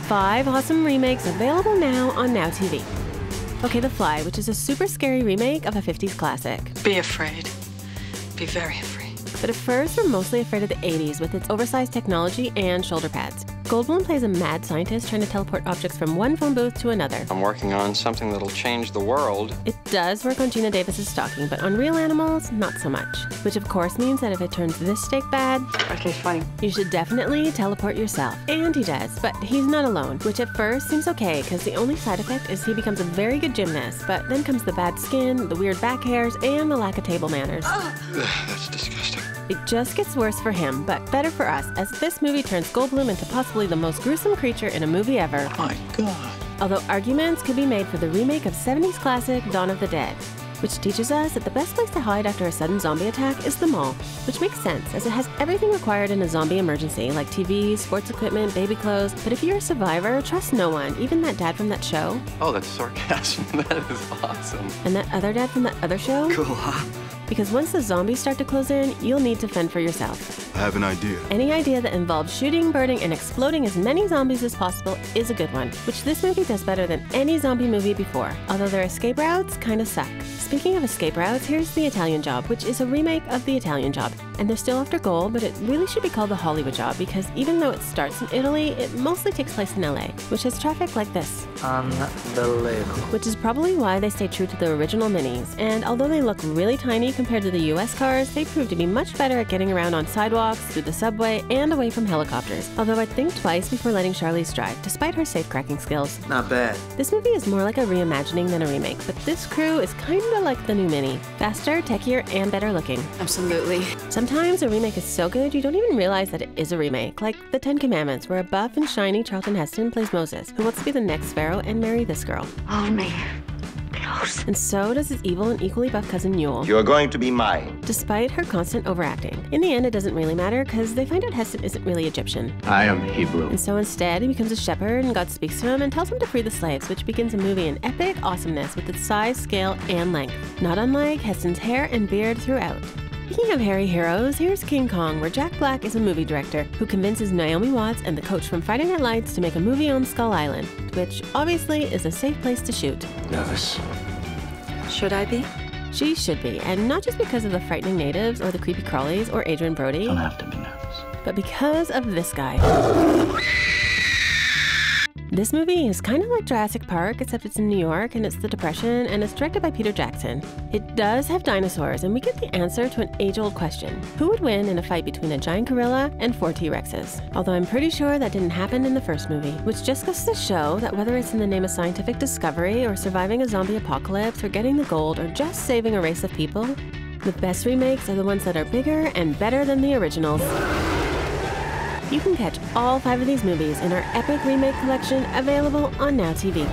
5 awesome remakes available now on Now TV. Okay, The Fly, which is a super scary remake of a 50s classic. Be afraid. Be very afraid. But at first, we're mostly afraid of the 80s with its oversized technology and shoulder pads. Goldblum plays a mad scientist trying to teleport objects from one phone booth to another. I'm working on something that'll change the world. It does work on Gina Davis's stocking, but on real animals, not so much. Which of course means that if it turns this steak bad, Okay, fine. you should definitely teleport yourself. And he does, but he's not alone, which at first seems okay, because the only side effect is he becomes a very good gymnast, but then comes the bad skin, the weird back hairs, and the lack of table manners. That's disgusting. It just gets worse for him, but better for us, as this movie turns Goldblum into possibly the most gruesome creature in a movie ever. My God. Although arguments could be made for the remake of 70s classic Dawn of the Dead, which teaches us that the best place to hide after a sudden zombie attack is the mall, which makes sense as it has everything required in a zombie emergency, like TVs, sports equipment, baby clothes. But if you're a survivor, trust no one, even that dad from that show. Oh, that's sarcasm. That is awesome. And that other dad from that other show. Cool, huh? Because once the zombies start to close in, you'll need to fend for yourself. I have an idea. Any idea that involves shooting, burning, and exploding as many zombies as possible is a good one, which this movie does better than any zombie movie before, although their escape routes kinda suck. Speaking of escape routes, here's The Italian Job, which is a remake of The Italian Job. And they're still after gold, but it really should be called The Hollywood Job, because even though it starts in Italy, it mostly takes place in LA, which has traffic like this. Unbelievable. Which is probably why they stay true to the original minis. And although they look really tiny compared to the US cars, they prove to be much better at getting around on sidewalks, through the subway, and away from helicopters. Although I'd think twice before letting Charlize drive, despite her safe-cracking skills. Not bad. This movie is more like a reimagining than a remake, but this crew is kinda like the new Mini. Faster, techier, and better looking. Absolutely. Sometimes a remake is so good you don't even realize that it is a remake, like The 10 Commandments, where a buff and shiny Charlton Heston plays Moses, who wants to be the next Pharaoh and marry this girl. Hold me. Close. And so does his evil and equally buff cousin Yule. You're going to be mine. Despite her constant overacting. In the end, it doesn't really matter, because they find out Heston isn't really Egyptian. I am Hebrew. And so instead, he becomes a shepherd, and God speaks to him and tells him to free the slaves, which begins a movie in epic awesomeness with its size, scale, and length. Not unlike Heston's hair and beard throughout. Speaking of hairy heroes, here's King Kong, where Jack Black is a movie director who convinces Naomi Watts and the coach from Friday Night Lights to make a movie on Skull Island, which obviously is a safe place to shoot. Nervous. Should I be? She should be, and not just because of the frightening natives or the creepy crawlies or Adrian Brody, Don't have to be nervous. but because of this guy. This movie is kind of like Jurassic Park, except it's in New York and it's the Depression, and it's directed by Peter Jackson. It does have dinosaurs, and we get the answer to an age-old question. Who would win in a fight between a giant gorilla and 4 T-Rexes? Although I'm pretty sure that didn't happen in the first movie, which just goes to show that whether it's in the name of scientific discovery or surviving a zombie apocalypse or getting the gold or just saving a race of people, the best remakes are the ones that are bigger and better than the originals. You can catch all 5 of these movies in our epic remake collection available on Now TV.